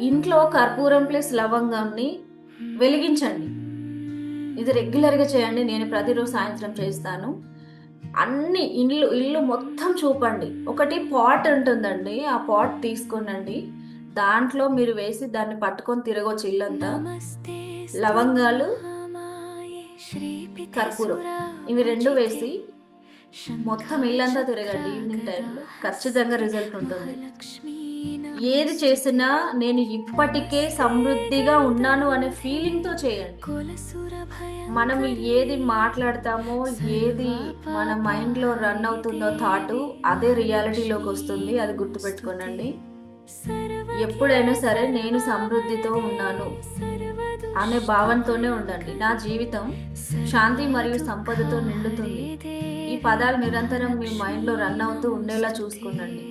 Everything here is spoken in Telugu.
ఇంట్లో కర్పూరం ప్లస్ లవంగంని వెలిగించండి. ఇది రెగ్యులర్‌గా చేయండి. నేను ప్రతిరోజు సాయంత్రం చేస్తాను. అన్ని ఇల్లు మొత్తం చూపండి. ఒకటి పాట్ ఉంటుందండి. ఆ పాట్ తీసుకోనండి. దాంట్లో మీరు వేసి దాన్ని పట్టుకొని తిరగొచ్చు ఇల్లంతా. లవంగాలు, కర్పూరం ఇవి 2 వేసి మొత్తం ఇల్లంతా తిరగండి ఈవినింగ్ టైంలో. ఖచ్చితంగా రిజల్ట్ ఉంటుంది. ఏది చేసినా నేను ఇప్పటికే సమృద్ధిగా ఉన్నాను అనే ఫీలింగ్‌తో చేయండి. మనం ఏది మాట్లాడతామో, ఏది మన మైండ్‌లో రన్ అవుతుందో థాటు, అదే రియాలిటీలోకొస్తుంది. అది గుర్తుపెట్టుకోనండి. ఎప్పుడైనా సరే నేను సమృద్ధితో ఉన్నాను అనే భావనతోనే ఉండండి. నా జీవితం శాంతి మరియు సంపదతో నిండుతుంది. ఈ పదాలు నిరంతరం మీ మైండ్‌లో రన్ అవుతూ ఉండేలా చూసుకోనండి.